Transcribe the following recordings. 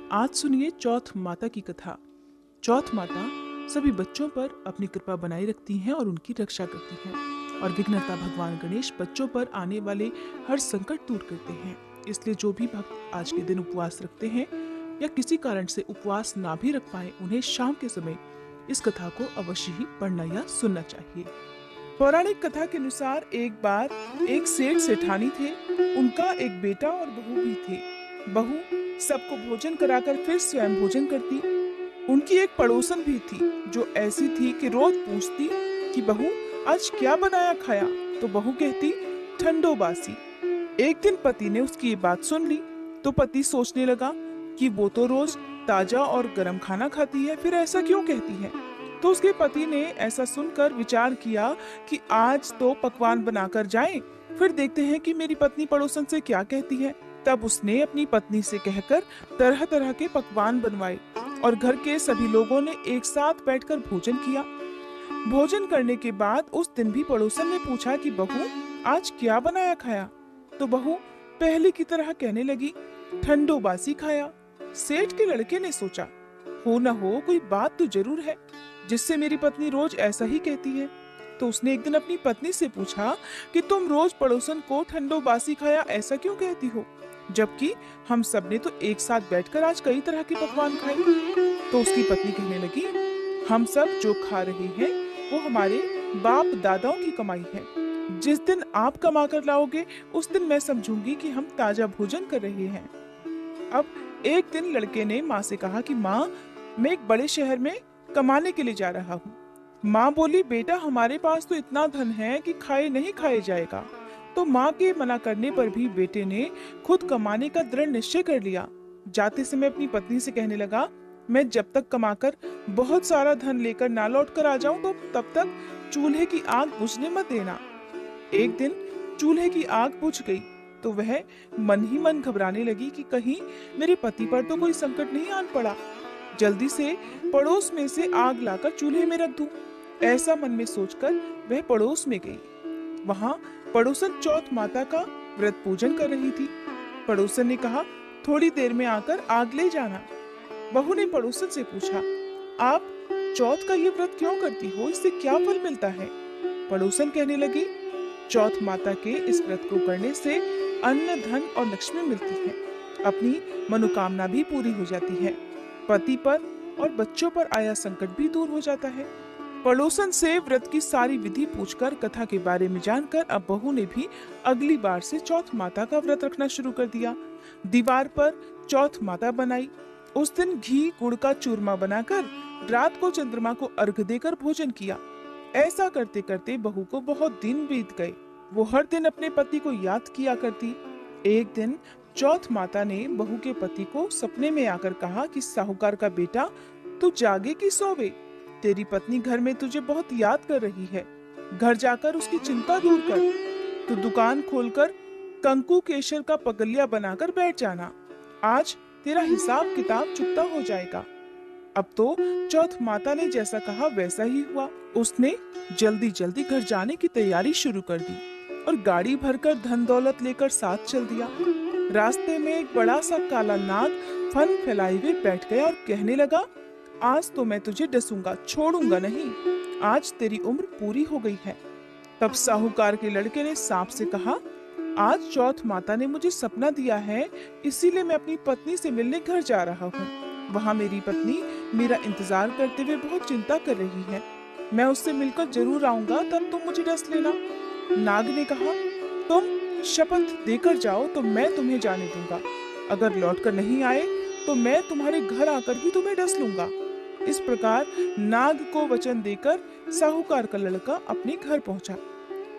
आज सुनिए चौथ माता की कथा। चौथ माता सभी बच्चों पर अपनी कृपा बनाए रखती हैं और उनकी रक्षा करती हैं। और विघ्नहर्ता भगवान गणेश बच्चों पर आने वाले हर संकट दूर करते हैं। इसलिए जो भी भक्त आज के दिन उपवास रखते हैं या किसी कारण से उपवास ना भी रख पाए, उन्हें शाम के समय इस कथा को अवश्य ही पढ़ना या सुनना चाहिए। पौराणिक कथा के अनुसार एक बार एक सेठ सेठानी थे। उनका एक बेटा और बहू भी थे। बहू सबको भोजन कराकर फिर स्वयं भोजन करती। उनकी एक पड़ोसन भी थी जो ऐसी थी कि रोज पूछती कि बहू आज क्या बनाया खाया, तो बहू कहती ठंडो बासी। एक दिन पति ने उसकी ये बात सुन ली तो पति सोचने लगा कि वो तो रोज ताजा और गर्म खाना खाती है, फिर ऐसा क्यों कहती है। तो उसके पति ने ऐसा सुनकर विचार किया कि आज तो पकवान बनाकर जाएं, फिर देखते हैं कि मेरी पत्नी पड़ोसन से क्या कहती है। तब उसने अपनी पत्नी से कहकर तरह तरह के पकवान बनवाए और घर के सभी लोगों ने एक साथ बैठकर भोजन किया। भोजन करने के बाद उस दिन भी पड़ोसन ने पूछा कि बहू आज क्या बनाया खाया, तो बहू पहले की तरह कहने लगी ठंडो बासी खाया। सेठ के लड़के ने सोचा हो न हो कोई बात तो जरूर है जिससे मेरी पत्नी रोज ऐसा ही कहती है। तो उसने एक दिन अपनी पत्नी से पूछा कि तुम रोज पड़ोसन को ठंडो बासी खाया ऐसा क्यों कहती हो, जबकि हम सब ने तो एक साथ बैठकर आज कई तरह के पकवान खाए। तो उसकी पत्नी कहने लगी हम सब जो खा रहे हैं वो हमारे बाप दादाओं की कमाई है। जिस दिन आप कमा कर लाओगे उस दिन मैं समझूंगी कि हम ताजा भोजन कर रहे हैं। अब एक दिन लड़के ने माँ से कहा कि माँ मैं एक बड़े शहर में कमाने के लिए जा रहा हूँ। माँ बोली बेटा हमारे पास तो इतना धन है कि खाए नहीं खाए जाएगा। तो माँ के मना करने पर भी बेटे ने खुद कमाने का दृढ़ निश्चय कर लिया। जाते समय अपनी पत्नी से कहने लगा मैं जब तक कमाकर बहुत सारा धन लेकर ना लौट कर आ जाऊं तो तब तक चूल्हे की आग बुझने मत देना। एक दिन चूल्हे की आग बुझ गई तो वह मन ही मन घबराने लगी कि कहीं मेरे पति पर तो कोई संकट नहीं आन पड़ा। जल्दी से पड़ोस में से आग लाकर चूल्हे में रख दूं, ऐसा मन में सोचकर वह पड़ोस में गई। वहां पड़ोसन चौथ माता का व्रत पूजन कर रही थी। पड़ोसन ने कहा थोड़ी देर में आकर आग ले जाना। बहू ने पड़ोसन से पूछा आप चौथ का ये व्रत क्यों करती हो, इससे क्या फल मिलता है। पड़ोसन कहने लगी चौथ माता के इस व्रत को करने से अन्न धन और लक्ष्मी मिलती है, अपनी मनोकामना भी पूरी हो जाती है, पति पर और बच्चों पर आया संकट भी दूर हो जाता है। पड़ोसन से व्रत की सारी विधि पूछकर कथा के बारे में जानकर अब बहू ने भी अगली बार से चौथ माता का व्रत रखना शुरू कर दिया। दीवार पर चौथ माता बनाई। उस दिन घी गुड़ का चूरमा बनाकर रात को चंद्रमा को अर्घ देकर भोजन किया। ऐसा करते करते बहू को बहुत दिन बीत गए। वो हर दिन अपने पति को याद किया करती। एक दिन चौथ माता ने बहू के पति को सपने में आकर कहा कि साहूकार का बेटा तू जागे कि सोवे, तेरी पत्नी घर में तुझे बहुत याद कर रही है, घर जाकर उसकी चिंता दूर कर। तू दुकान खोलकर कंकु केशर का पगलिया बनाकर बैठ जाना, आज तेरा हिसाब किताब चुकता हो जाएगा। अब तो चौथ माता ने जैसा कहा वैसा ही हुआ। उसने जल्दी जल्दी घर जाने की तैयारी शुरू कर दी और गाड़ी भरकर धन दौलत लेकर साथ चल दिया। रास्ते में एक बड़ा सा काला नाग फन फैलाए हुए बैठ गया और कहने लगा आज तो मैं तुझे डसूंगा, छोड़ूंगा नहीं, आज तेरी उम्र पूरी हो गई है। तब साहूकार के लड़के ने सांप से कहा आज चौथ माता ने मुझे सपना दिया है, इसीलिए मैं अपनी पत्नी से मिलने घर जा रहा हूँ। वहाँ मेरी पत्नी मेरा इंतजार करते हुए बहुत चिंता कर रही है, मैं उससे मिलकर जरूर आऊंगा, तब तुम मुझे डस लेना। नाग ने कहा तुम शपथ देकर जाओ तो मैं तुम्हें जाने दूंगा, अगर लौटकर नहीं आए तो मैं तुम्हारे घर आकर भी तुम्हें डस लूंगा। इस प्रकार नाग को वचन देकर साहूकार का लड़का अपने घर पहुंचा।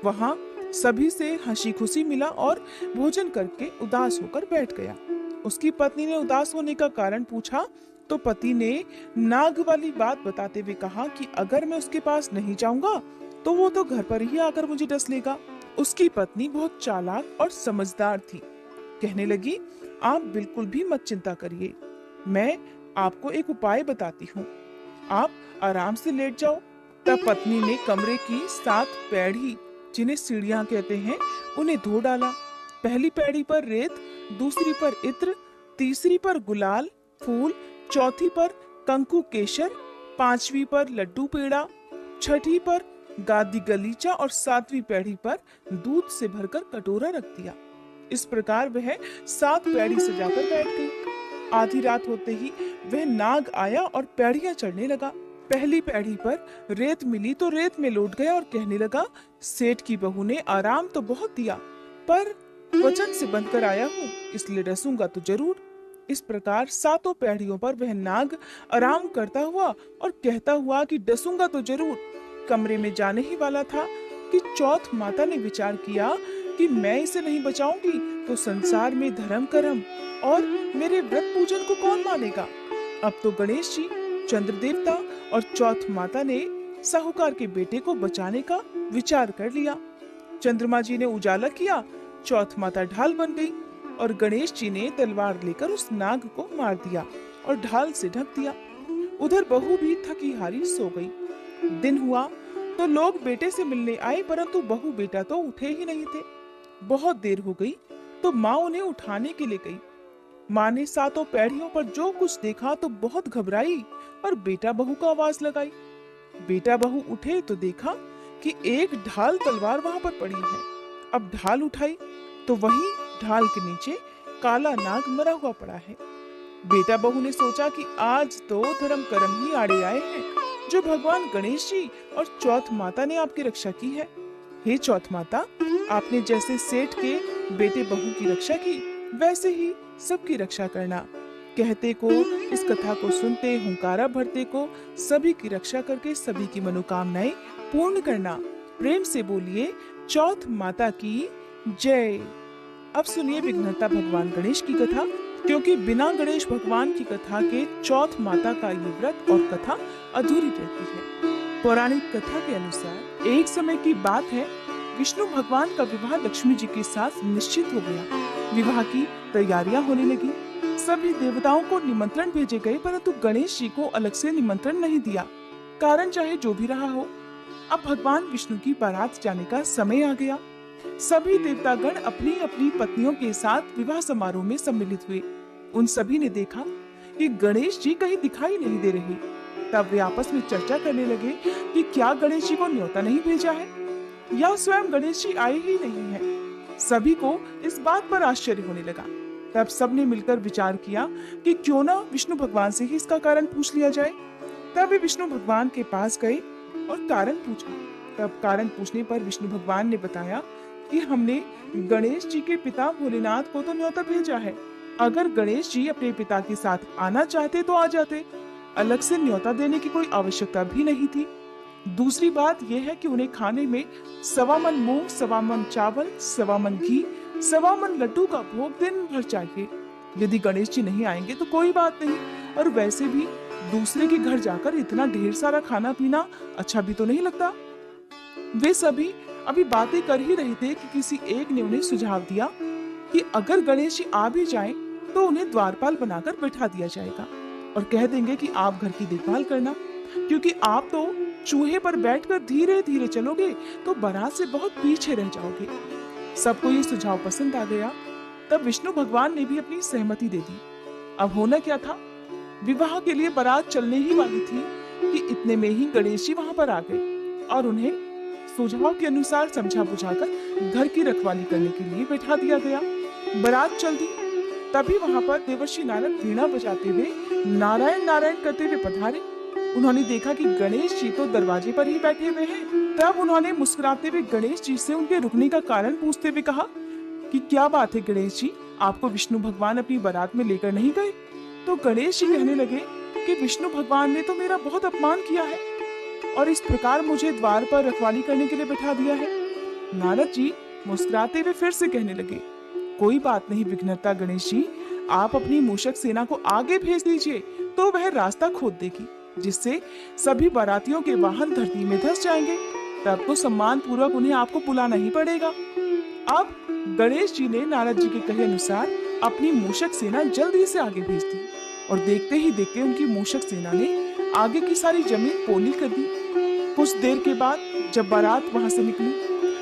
वहां सभी से हंसी खुशी मिला और भोजन करके उदास होकर बैठ गया। उसकी पत्नी ने उदास होने का कारण पूछा तो पति ने नाग वाली बात बताते हुए कहा कि अगर मैं उसके पास नहीं जाऊंगा तो वो तो घर पर ही आकर मुझे डस लेगा। उसकी पत्नी बहुत चालाक और समझदार थी। कहने लगी आप बिल्कुल भी मत चिंता करिए, मैं आपको एक उपाय बताती हूँ, आप आराम से लेट जाओ। तब पत्नी ने कमरे की 7 पैड़ी, जिन्हें सीढ़ियां कहते हैं, उन्हें धो डाला। पहली पैड़ी पर रेत, दूसरी पर इत्र, तीसरी पर गुलाल, फूल, चौथी पर कंकु केशर, पांचवी पर लड्डू पेड़ा, छठी पर गादी गलीचा और सातवीं पैड़ी पर दूध से भरकर कटोरा रख दिया। इस प्रकार वह 7 पैड़ी सजाकर बैठ गई। आधी रात होते ही वह नाग आया और पैड़ियां चढ़ने लगा। पहली पैड़ी पर रेत मिली तो रेत में लौट गया और कहने लगा, सेठ की बहू ने आराम तो बहुत दिया, पर वचन से बंधकर आया हूँ, इसलिए डसूंगा तो जरूर। इस प्रकार 7 पैड़ियों पर वह नाग आराम करता हुआ और कहता हुआ कि डसूंगा तो जरूर कमरे में जाने ही वाला था कि चौथ माता ने विचार किया कि मैं इसे नहीं बचाऊंगी तो संसार में धर्म कर्म और मेरे व्रत पूजन को कौन मानेगा। अब तो गणेश जी, चंद्र देवता और चौथ माता ने साहूकार के बेटे को बचाने का विचार कर लिया। चंद्रमा जी ने उजाला किया, चौथ माता ढाल बन गई और गणेश जी ने तलवार लेकर उस नाग को मार दिया और ढाल से ढक दिया। उधर बहू भी थकी हारी सो गई। दिन हुआ तो लोग बेटे से मिलने आए, परंतु बहू बेटा तो उठे ही नहीं थे। बहुत देर हो गई तो माँ उन्हें उठाने के लिए गई। माँ ने 7 पैड़ियों पर जो कुछ देखा तो बहुत घबराई और बेटा बहू का आवाज लगाई। बेटा बहू उठे तो देखा कि एक ढाल तलवार वहां पर पड़ी है। अब ढाल उठाई तो वही ढाल के नीचे काला नाग मरा हुआ पड़ा है। बेटा बहू ने सोचा कि आज तो धर्म कर्म ही आड़े आए हैं, जो भगवान गणेश जी और चौथ माता ने आपकी रक्षा की है। हे चौथ माता, आपने जैसे सेठ के बेटे बहू की रक्षा की, वैसे ही सबकी रक्षा करना। कहते को, इस कथा को सुनते, हुंकारा भरते को सभी की रक्षा करके सभी की मनोकामनाएं पूर्ण करना। प्रेम से बोलिए चौथ माता की जय। अब सुनिए विघ्नहर्ता भगवान गणेश की कथा, क्योंकि बिना गणेश भगवान की कथा के चौथ माता का ये व्रत और कथा अधूरी रहती है। पौराणिक कथा के अनुसार एक समय की बात है, विष्णु भगवान का विवाह लक्ष्मी जी के साथ निश्चित हो गया। विवाह की तैयारियां होने लगी। सभी देवताओं को निमंत्रण भेजे गए, परंतु गणेश जी को अलग से निमंत्रण नहीं दिया। कारण चाहे जो भी रहा हो, अब भगवान विष्णु की बारात जाने का समय आ गया। सभी देवतागण अपनी अपनी पत्नियों के साथ विवाह समारोह में सम्मिलित हुए। उन सभी ने देखा कि गणेश जी कहीं दिखाई नहीं दे रहे। तब वे आपस में चर्चा करने लगे कि क्या गणेश जी को न्योता नहीं भेजा है या स्वयं गणेश जी आए ही नहीं हैं। सभी को इस बात पर आश्चर्य होने लगा। तब सबने मिलकर विचार किया कि क्यों ना विष्णु भगवान से ही इसका कारण पूछ लिया जाए। तब वे विष्णु भगवान के पास गए और कारण पूछा। तब कारण पूछने पर विष्णु भगवान ने बताया कि हमने गणेश जी के पिता भोलेनाथ को तो न्योता भेजा है। अगर गणेश जी अपने पिता के साथ आना चाहते तो आ जाते, अलग से न्योता देने की कोई आवश्यकता भी नहीं थी। दूसरी बात यह है कि उन्हें खाने में 1.25 मन मूंग, 1.25 मन चावल, 1.25 मन घी, 1.25 मन लड्डू का भोग दिन भर चाहिए। यदि गणेश जी नहीं आएंगे तो कोई बात नहीं, और वैसे भी दूसरे के घर जाकर इतना ढेर सारा खाना पीना अच्छा भी तो नहीं लगता। वे सभी अभी बातें कर ही रहे थे कि किसी एक ने उन्हें सुझाव दिया कि अगर गणेश जी आ भी जाएं तो उन्हें द्वारपाल बनाकर बैठा दिया जाएगा और कह देंगे कि आप घर की देखभाल करना, क्योंकि आप तो चूहे पर बैठकर धीरे धीरे चलोगे तो बारात से बहुत पीछे रह जाओगे। सबको ये सुझाव पसंद आ गया। तब विष्णु भगवान ने भी अपनी सहमति दे दी। अब होना क्या था, विवाह के लिए बारात चलने ही वाली थी कि इतने में ही गणेश जी वहां पर आ गए और उन्हें सुझाव के अनुसार समझा बुझाकर घर की रखवाली करने के लिए बैठा दिया गया। बारात चल दी। तभी वहां पर देवर्षि नारद वीणा बजाते हुए नारायण नारायण करते हुए पधारे। उन्होंने देखा कि गणेश जी तो दरवाजे पर ही बैठे हुए हैं। तब उन्होंने मुस्कुराते हुए गणेश जी से उनके रुकने का कारण पूछते हुए कहा कि क्या बात है गणेश जी, आपको विष्णु भगवान अपनी बारात में लेकर नहीं गए? तो गणेश जी कहने लगे कि विष्णु भगवान ने तो मेरा बहुत अपमान किया है और इस प्रकार मुझे द्वार पर रखवाली करने के लिए बैठा दिया है। नारद जी मुस्कुराते हुए फिर से कहने लगे, कोई बात नहीं विघ्नहर्ता गणेश जी, आप अपनी मूषक सेना को आगे भेज दीजिए तो वह रास्ता खोद देगी, जिससे सभी बारातियों के वाहन धरती में धंस जाएंगे। तब तो सम्मान पूर्वक उन्हें आपको बुलाना ही पड़ेगा। अब गणेश जी ने नारद जी के कहे अनुसार अपनी मूषक सेना जल्दी से आगे भेज दी और देखते ही देखते उनकी मूषक सेना ने आगे की सारी जमीन पोली कर दी। कुछ देर के बाद जब बारात वहां से निकली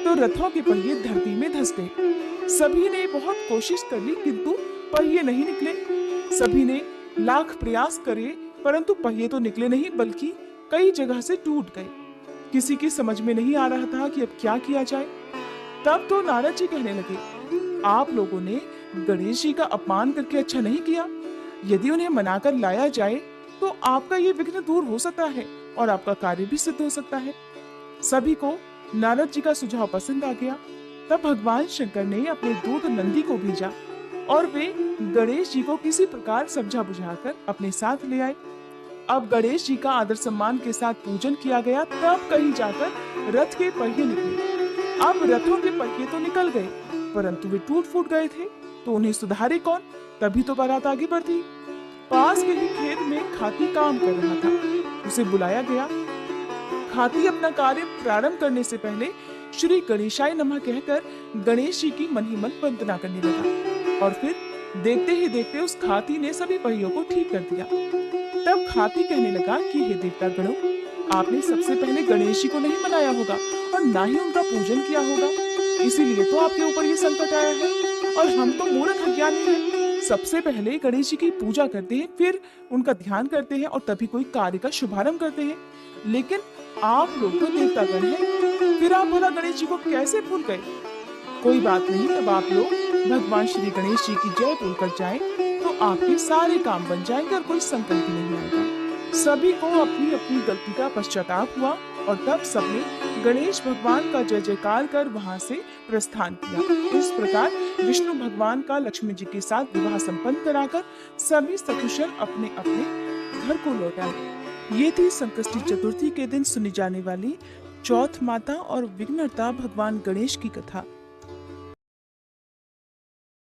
तो रथों के पहिए धरती में धंस गए। सभी ने बहुत कोशिश कर ली किंतु पहिए नहीं निकले। सभी ने लाख प्रयास करे परंतु पहिए तो निकले नहीं बल्कि कई जगह से टूट गए। किसी की समझ में नहीं आ रहा था कि अब क्या किया जाए। तब तो नारद जी कहने लगे, आप लोगों ने गणेश जी का अपमान करके अच्छा नहीं किया। यदि उन्हें मनाकर लाया जाए तो आपका ये विघ्न दूर हो सकता है और आपका कार्य भी सिद्ध हो सकता है। सभी को नारद जी का सुझाव पसंद आ गया। तब भगवान शंकर ने अपने दूत नंदी को भेजा और वे गणेश जी को किसी प्रकार समझा बुझाकर अपने साथ ले आए। अब गणेश जी का आदर सम्मान के साथ पूजन किया गया। तब कहीं जाकर रथ के पहिए निकले। अब रथों के पहिए तो निकल गए परंतु वे टूट फूट गए थे, तो उन्हें सुधारे कौन? तभी तो बारात आगे बढ़ती। पास के ही खेत में खाती काम कर रहा था। उसे बुलाया गया। खाती अपना कार्य प्रारंभ करने से पहले श्री गणेशाय नमः कहकर गणेश जी की मन ही मन वंदना करने लगा और फिर देखते ही देखते उस खाती ने सभी पहियों को ठीक कर दिया। तब खाती कहने लगा कि हे देवता गणों, आपने सबसे पहले गणेश जी को नहीं मनाया होगा और ना ही उनका पूजन किया होगा, इसीलिए तो आपके ऊपर ये संकट आया है। और हम तो मूर्ख अज्ञानी हैं। सबसे पहले गणेश जी की पूजा करते हैं, फिर उनका ध्यान करते हैं और तभी कोई कार्य का शुभारंभ करते हैं। लेकिन आप लोग तो देवतागण हैं, फिर आप भला गणेश जी को कैसे भूल गए? कोई बात नहीं, अब आप लोग भगवान श्री गणेश जी की जय बोलकर जाएं तो आपके सारे काम बन जाएंगे और कोई संकट भी नहीं आएगा। सभी को अपनी अपनी गलती का पश्चाताप हुआ और तब सबने गणेश भगवान का जय जयकार कर वहां से प्रस्थान किया। इस प्रकार विष्णु भगवान का लक्ष्मी जी के साथ विवाह संपन्न कराकर सभी सकुशल अपने अपने घर को लौट आए। ये थी संकष्टी चतुर्थी के दिन सुनी जाने वाली चौथ माता और विघ्नहर्ता भगवान गणेश की कथा।